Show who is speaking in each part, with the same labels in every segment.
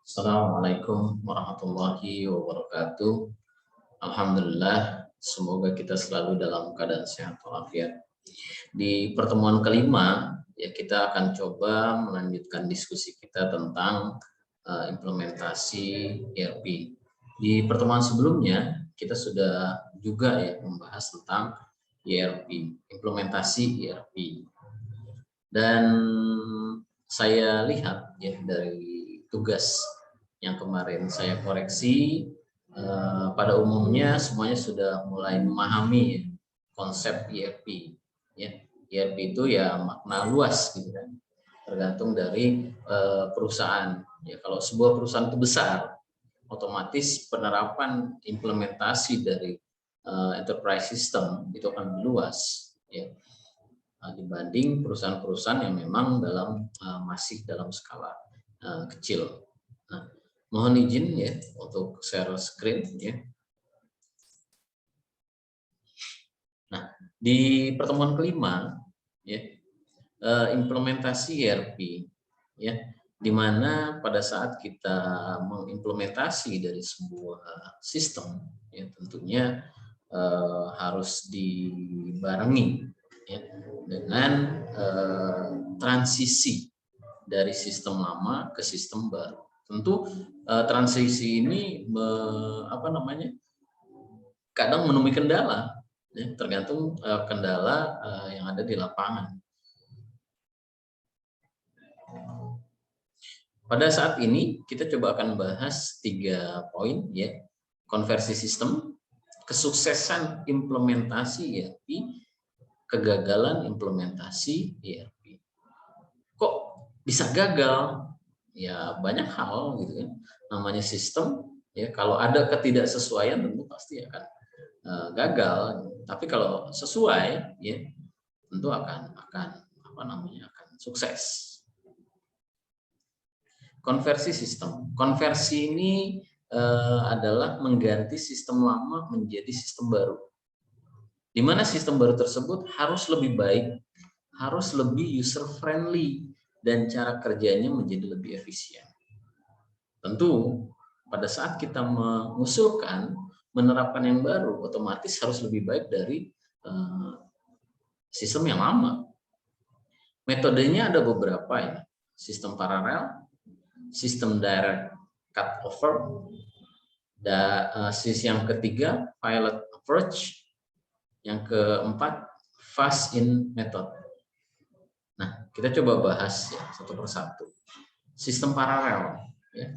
Speaker 1: Assalamualaikum warahmatullahi wabarakatuh. Alhamdulillah, semoga kita selalu dalam keadaan sehat walafiat. Di pertemuan kelima, ya kita akan coba melanjutkan diskusi kita tentang implementasi ERP. Di pertemuan sebelumnya, kita sudah juga ya membahas tentang ERP, implementasi ERP. Dan saya lihat ya dari tugas yang kemarin saya koreksi, pada umumnya semuanya sudah mulai memahami konsep ERP. Ya, ERP itu ya makna luas gitu kan, tergantung dari perusahaan. Ya, kalau sebuah perusahaan itu besar, otomatis penerapan implementasi dari enterprise system itu akan lebih luas. Ya, dibanding perusahaan-perusahaan yang memang masih dalam skala kecil. Nah, mohon izin ya untuk share screen ya. Nah, di pertemuan kelima ya, implementasi ERP ya, di mana pada saat kita mengimplementasi dari sebuah sistem ya, tentunya harus dibarengi ya, dengan transisi dari sistem lama ke sistem baru. Tentu transisi ini kadang menemui kendala, ya, tergantung kendala yang ada di lapangan. Pada saat ini kita coba akan bahas 3 poin ya: konversi sistem, kesuksesan implementasi ERP, kegagalan implementasi ERP. Kok bisa gagal? Ya banyak hal gitu kan. Namanya sistem ya, kalau ada ketidaksesuaian tentu pasti akan gagal. Tapi kalau sesuai ya tentu akan sukses. Konversi sistem. Konversi ini adalah mengganti sistem lama menjadi sistem baru. Di mana sistem baru tersebut harus lebih baik, harus lebih user friendly, dan cara kerjanya menjadi lebih efisien. Tentu pada saat kita mengusulkan menerapkan yang baru, otomatis harus lebih baik dari sistem yang lama. Metodenya ada beberapa ya: sistem paralel, sistem direct cut over, dan yang ketiga pilot approach, yang keempat fast in method. Nah, kita coba bahas ya satu persatu. Sistem paralel ya,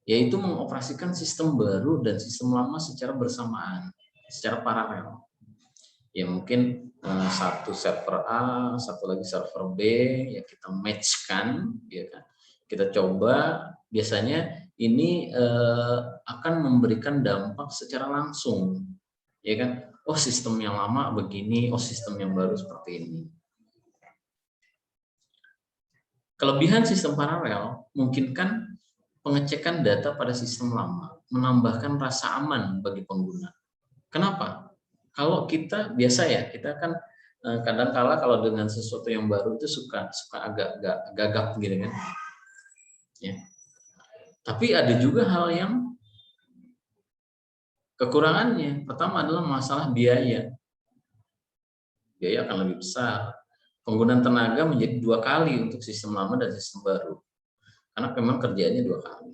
Speaker 1: yaitu mengoperasikan sistem baru dan sistem lama secara bersamaan, secara paralel. Ya mungkin satu server A, satu lagi server B, ya kita matchkan, ya kan. Kita coba, biasanya ini akan memberikan dampak secara langsung, ya kan. Oh, sistem yang lama begini, oh sistem yang baru seperti ini. Kelebihan sistem paralel memungkinkan pengecekan data pada sistem lama, menambahkan rasa aman bagi pengguna. Kenapa? Kalau kita biasa ya, kita kan kadang-kala kalau dengan sesuatu yang baru itu suka agak gagap gitu kan. Ya. Tapi ada juga hal yang kekurangannya. Pertama adalah masalah biaya. Biaya akan lebih besar. Penggunaan tenaga menjadi 2 kali untuk sistem lama dan sistem baru. Karena memang kerjaannya 2 kali.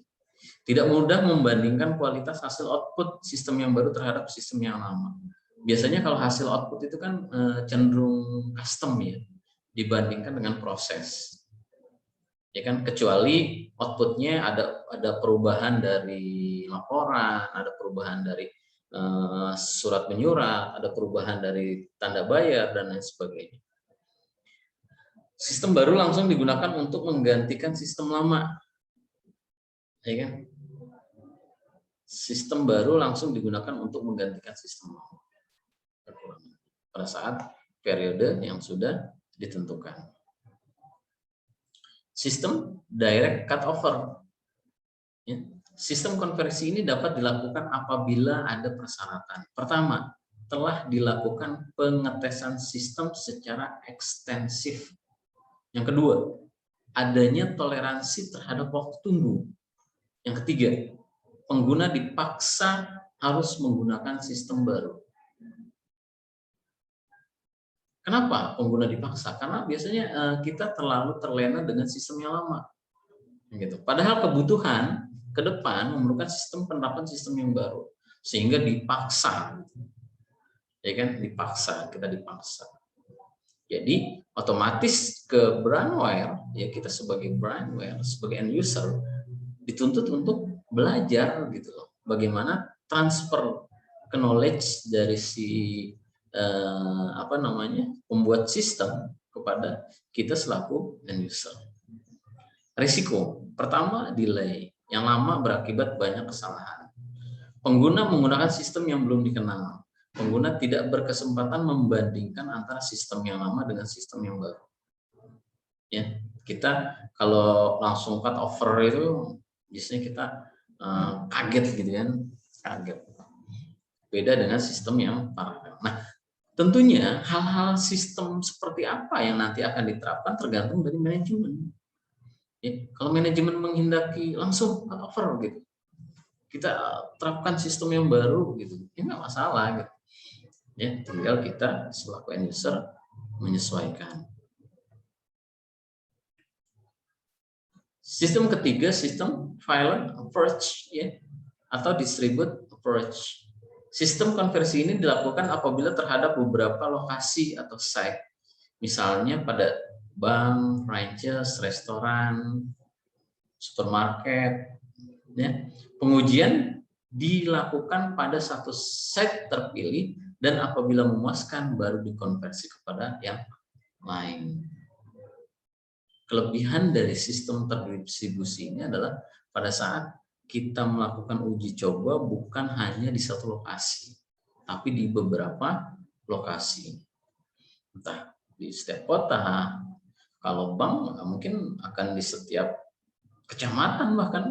Speaker 1: Tidak mudah membandingkan kualitas hasil output sistem yang baru terhadap sistem yang lama. Biasanya kalau hasil output itu kan cenderung custom ya, dibandingkan dengan proses. Ya kan, kecuali outputnya ada perubahan dari laporan, ada perubahan dari surat menyurat, ada perubahan dari tanda bayar dan lain sebagainya. Sistem baru langsung digunakan untuk menggantikan sistem lama, ya kan? Sistem baru langsung digunakan untuk menggantikan sistem lama pada saat periode yang sudah ditentukan. Sistem direct cut over. Ya. Sistem konversi ini dapat dilakukan apabila ada persyaratan. Pertama, telah dilakukan pengetesan sistem secara ekstensif. Yang kedua, adanya toleransi terhadap waktu tunggu. Yang ketiga, pengguna dipaksa harus menggunakan sistem baru. Kenapa pengguna dipaksa? Karena biasanya kita terlalu terlena dengan sistem yang lama. Gitu. Padahal kebutuhan ke depan memerlukan penerapan sistem yang baru. Sehingga dipaksa. Ya kan? Kita dipaksa. Jadi otomatis ke brandware, ya kita sebagai brandware, sebagai end user, dituntut untuk belajar gitu loh. Bagaimana transfer knowledge dari si pembuat sistem kepada kita selaku end user. Risiko pertama, delay. Yang lama berakibat banyak kesalahan. Pengguna menggunakan sistem yang belum dikenal. Pengguna tidak berkesempatan membandingkan antara sistem yang lama dengan sistem yang baru. Ya, kita kalau langsung cut over itu biasanya kita kaget gitu kan, kaget. Beda dengan sistem yang paralel. Nah, tentunya hal-hal sistem seperti apa yang nanti akan diterapkan tergantung dari manajemen. Ya, kalau manajemen menghendaki langsung cut over gitu, kita terapkan sistem yang baru gitu, ini nggak masalah gitu. Ya, tinggal kita selaku end user menyesuaikan. Sistem ketiga, sistem violent approach, ya, atau distribute approach. Sistem konversi ini dilakukan apabila terhadap beberapa lokasi atau site, misalnya pada bank, franchise, restoran, supermarket. Ya. Pengujian dilakukan pada satu site terpilih dan apabila memuaskan baru dikonversi kepada yang lain. Kelebihan dari sistem terdistribusi ini adalah pada saat kita melakukan uji coba bukan hanya di satu lokasi, tapi di beberapa lokasi. Entah di setiap kota, kalau bank mungkin akan di setiap kecamatan bahkan,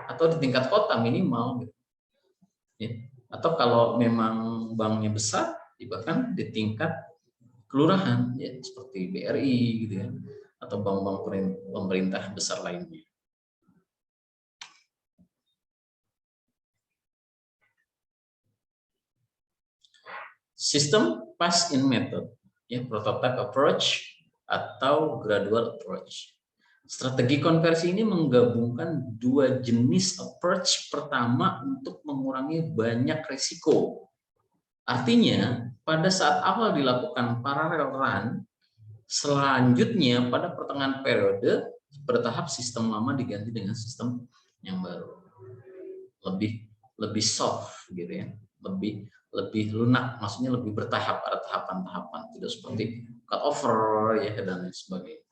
Speaker 1: atau di tingkat kota minimal. Ya. Atau kalau memang banknya besar, bahkan di tingkat kelurahan, ya, seperti BRI gitu ya, atau bank-bank pemerintah besar lainnya. Sistem pass-in method, ya, prototype approach atau gradual approach. Strategi konversi ini menggabungkan dua jenis approach. Pertama, untuk mengurangi banyak risiko. Artinya, pada saat awal dilakukan parallel run, selanjutnya pada pertengahan periode bertahap sistem lama diganti dengan sistem yang baru. Lebih soft gitu ya. Lebih lunak, maksudnya lebih bertahap, ada tahapan-tahapan, tidak seperti cut over ya dan lain sebagainya.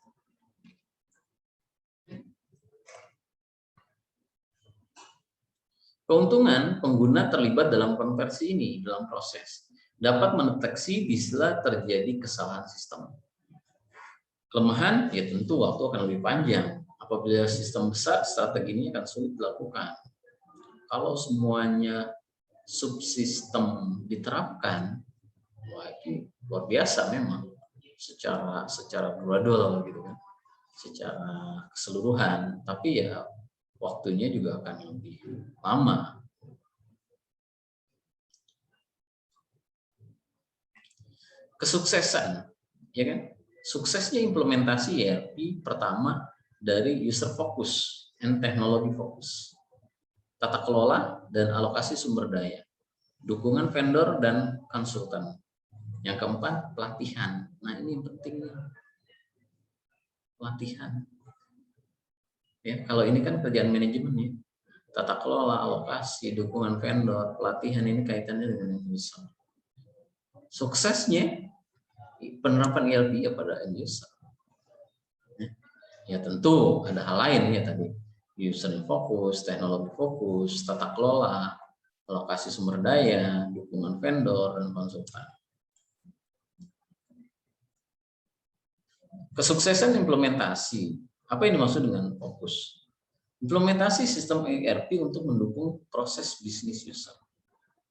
Speaker 1: Keuntungan pengguna terlibat dalam konversi ini dalam proses dapat mendeteksi bila terjadi kesalahan sistem. Kelemahan, ya tentu waktu akan lebih panjang. Apabila sistem besar, strategi ini akan sulit dilakukan. Kalau semuanya subsistem diterapkan, wah itu luar biasa memang. Secara gradual gitu kan, secara keseluruhan. Tapi ya waktunya juga akan lebih lama. Kesuksesan, ya kan? Suksesnya implementasi ERP pertama dari user focus and technology focus, tata kelola dan alokasi sumber daya, dukungan vendor dan konsultan. Yang keempat, pelatihan. Nah ini penting nih, pelatihan. Ya, kalau ini kan kerjaan manajemen ya, tata kelola, alokasi, dukungan vendor, pelatihan ini kaitannya dengan end user. Suksesnya penerapan ERP ya pada end user. Ya tentu ada hal lain ya tadi, user fokus, teknologi fokus, tata kelola, alokasi sumber daya, dukungan vendor dan konsultan. Kesuksesan implementasi. Apa yang dimaksud dengan fokus? Implementasi sistem ERP untuk mendukung proses bisnis user.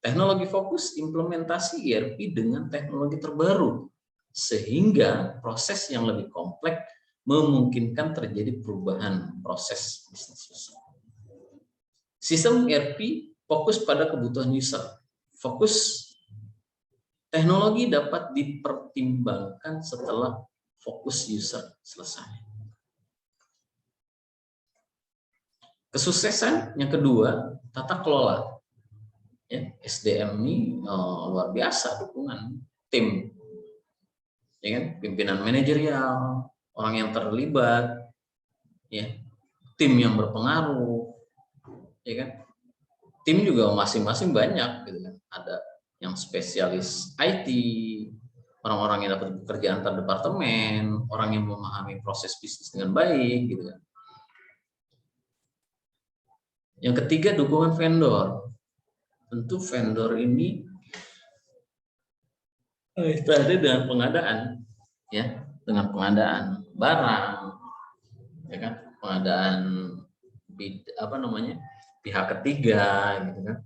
Speaker 1: Teknologi fokus implementasi ERP dengan teknologi terbaru, sehingga proses yang lebih kompleks memungkinkan terjadi perubahan proses bisnis user. Sistem ERP fokus pada kebutuhan user. Fokus teknologi dapat dipertimbangkan setelah fokus user selesai. Kesuksesan yang kedua, tata kelola. Ya, SDM ini luar biasa dukungan tim, ya kan? Pimpinan manajerial, orang yang terlibat, ya, tim yang berpengaruh, ya kan? Tim juga masing-masing banyak, gitu kan? Ada yang spesialis IT, orang-orang yang dapat bekerja antar departemen, orang yang memahami proses bisnis dengan baik, gitu kan? Yang ketiga, dukungan vendor. Tentu vendor ini tadi dengan pengadaan, ya, dengan pengadaan barang, ya kan, pengadaan pihak ketiga, gitu kan.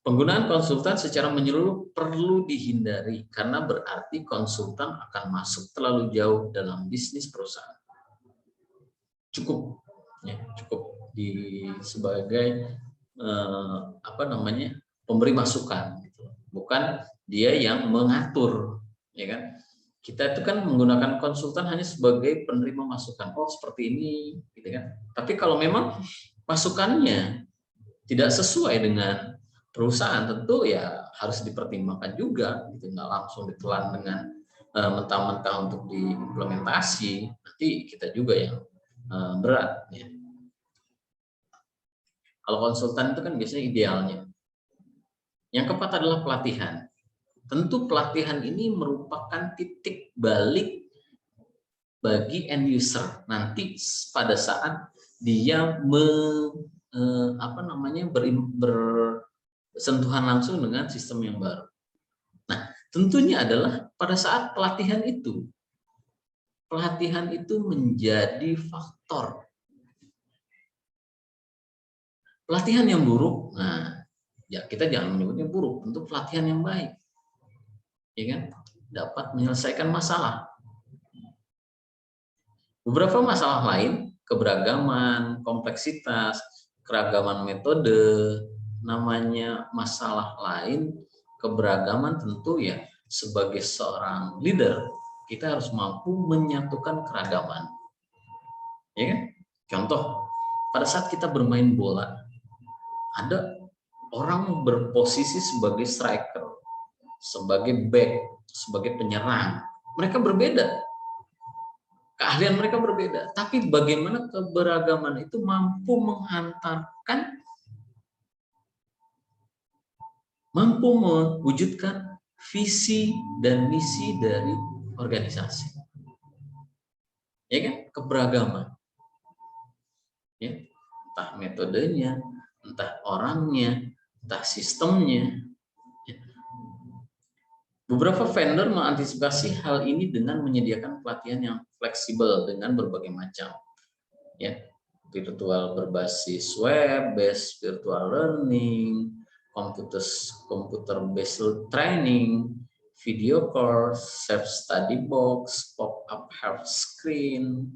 Speaker 1: Penggunaan konsultan secara menyeluruh perlu dihindari karena berarti konsultan akan masuk terlalu jauh dalam bisnis perusahaan. Cukup, ya, cukup sebagai pemberi masukan, gitu. Bukan dia yang mengatur, ya kan? Kita itu kan menggunakan konsultan hanya sebagai penerima masukan. Oh, seperti ini, gitu kan? Tapi kalau memang masukannya tidak sesuai dengan perusahaan, tentu ya harus dipertimbangkan juga, gitu. Nggak langsung ditelan dengan mentah-mentah untuk diimplementasi. Nanti kita juga yang berat, ya. Kalau konsultan itu kan biasanya idealnya. Yang keempat adalah pelatihan. Tentu pelatihan ini merupakan titik balik bagi end user nanti pada saat dia bersentuhan langsung dengan sistem yang baru. Nah, tentunya adalah pada saat pelatihan itu menjadi faktor. Pelatihan yang buruk, nah, ya kita jangan menyebutnya buruk, untuk pelatihan yang baik, ya kan, dapat menyelesaikan masalah. Beberapa masalah lain, keberagaman, kompleksitas, keragaman metode, namanya masalah lain, keberagaman, tentu ya sebagai seorang leader kita harus mampu menyatukan keragaman, ya kan? Contoh, pada saat kita bermain bola, ada orang berposisi sebagai striker, sebagai back, sebagai penyerang. Mereka berbeda, keahlian mereka berbeda, tapi bagaimana keberagaman itu mampu mewujudkan visi dan misi dari organisasi, ya kan? Keberagaman, ya, entah metodenya, entah orangnya, entah sistemnya. Beberapa vendor mengantisipasi hal ini dengan menyediakan pelatihan yang fleksibel dengan berbagai macam, ya, virtual berbasis web, based virtual learning, computer based training, video course, self study box, pop up help screen,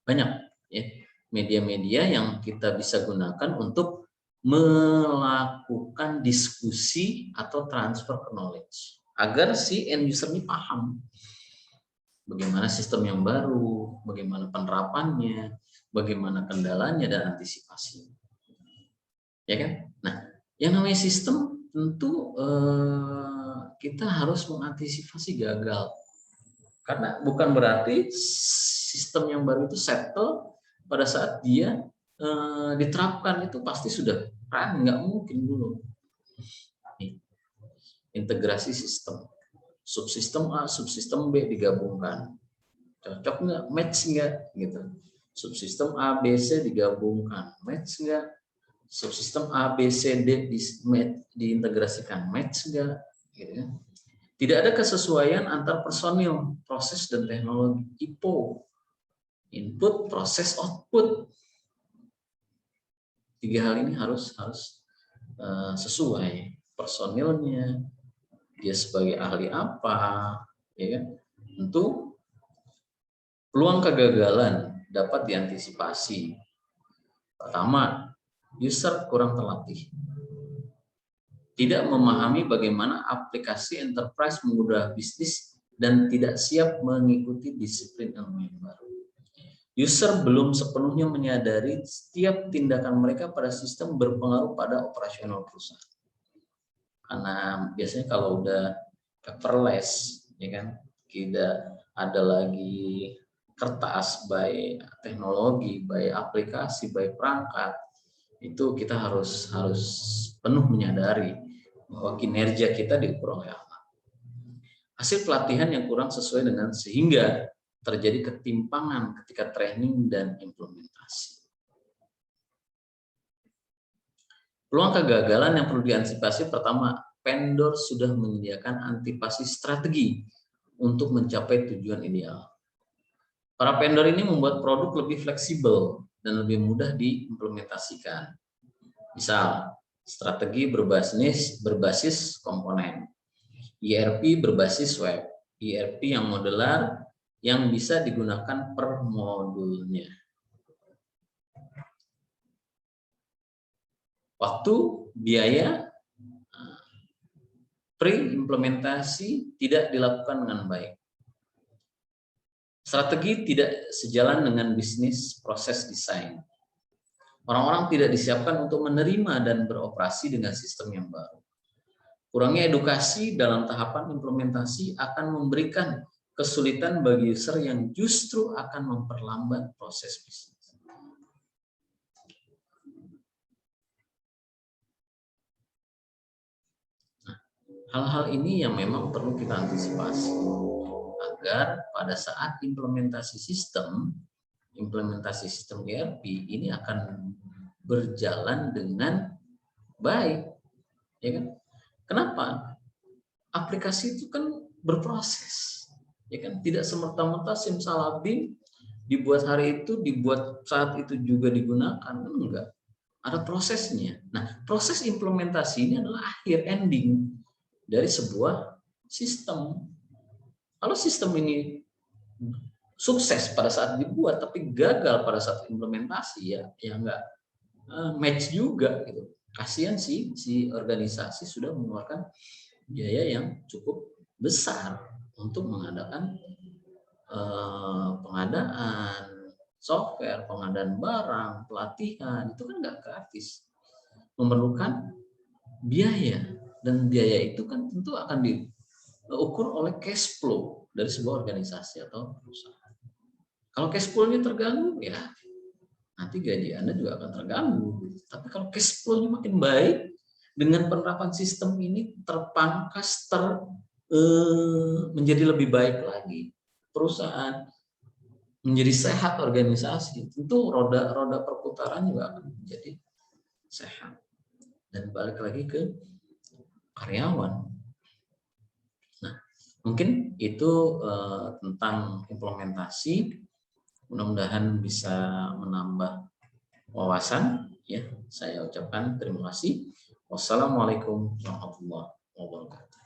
Speaker 1: banyak, ya, media-media yang kita bisa gunakan untuk melakukan diskusi atau transfer knowledge agar si end user ini paham bagaimana sistem yang baru, bagaimana penerapannya, bagaimana kendalanya dan antisipasinya, ya kan? Nah, yang namanya sistem tentu kita harus mengantisipasi gagal, karena bukan berarti sistem yang baru itu settle pada saat dia diterapkan itu pasti sudah run, nggak mungkin dulu. Integrasi sistem, subsistem A, subsistem B digabungkan, cocok nggak, match nggak, gitu. Subsistem A, B, C digabungkan, match nggak. Subsistem A, B, C, D diintegrasikan, match nggak, gitu kan. Tidak ada kesesuaian antar personil, proses dan teknologi. IPO, input, proses, output. Tiga hal ini harus sesuai. Personilnya, dia sebagai ahli apa, ya kan? Tentu Peluang kegagalan dapat diantisipasi. Pertama, user kurang terlatih. Tidak memahami bagaimana aplikasi enterprise mengubah bisnis dan tidak siap mengikuti disiplin ilmu yang baru. User belum sepenuhnya menyadari setiap tindakan mereka pada sistem berpengaruh pada operasional perusahaan. Karena biasanya kalau udah paperless, ya kan, tidak ada lagi kertas, baik teknologi, baik aplikasi, baik perangkat, itu kita harus penuh menyadari bahwa kinerja kita diukur oleh apa. Hasil pelatihan yang kurang sesuai dengan sehingga terjadi ketimpangan ketika training dan implementasi. Peluang kegagalan yang perlu diantisipasi, pertama, vendor sudah menyediakan antisipasi strategi untuk mencapai tujuan ideal. Para vendor ini membuat produk lebih fleksibel dan lebih mudah diimplementasikan. Misal, strategi berbasis komponen, ERP berbasis web, ERP yang modular yang bisa digunakan per modulnya. Waktu, biaya, pre-implementasi tidak dilakukan dengan baik. Strategi tidak sejalan dengan bisnis proses desain. Orang-orang tidak disiapkan untuk menerima dan beroperasi dengan sistem yang baru. Kurangnya edukasi dalam tahapan implementasi akan memberikan kesulitan bagi user yang justru akan memperlambat proses bisnis. Nah, hal-hal ini yang memang perlu kita antisipasi agar pada saat implementasi sistem ERP ini akan berjalan dengan baik, ya kan? Kenapa? Aplikasi itu kan berproses, ya kan? Tidak semerta-merta simsalabim dibuat hari itu, dibuat saat itu juga digunakan, kan enggak? Ada prosesnya. Nah, proses implementasi ini adalah akhir ending dari sebuah sistem. Kalau sistem ini sukses pada saat dibuat tapi gagal pada saat implementasi, ya enggak match juga gitu. Kasihan sih si organisasi sudah mengeluarkan biaya yang cukup besar untuk mengadakan pengadaan software, pengadaan barang, pelatihan, itu kan nggak gratis, memerlukan biaya, dan biaya itu kan tentu akan diukur oleh cash flow dari sebuah organisasi atau perusahaan. Kalau cash flow-nya terganggu, ya nanti gaji Anda juga akan terganggu. Tapi kalau cash flow-nya makin baik, dengan penerapan sistem ini terpangkas, menjadi lebih baik lagi. Perusahaan menjadi sehat, organisasi, tentu roda perputaran juga akan menjadi sehat. Dan balik lagi ke karyawan. Nah, mungkin itu tentang implementasi. Mudah-mudahan bisa menambah wawasan. Ya, saya ucapkan terima kasih. Wassalamualaikum warahmatullahi wabarakatuh.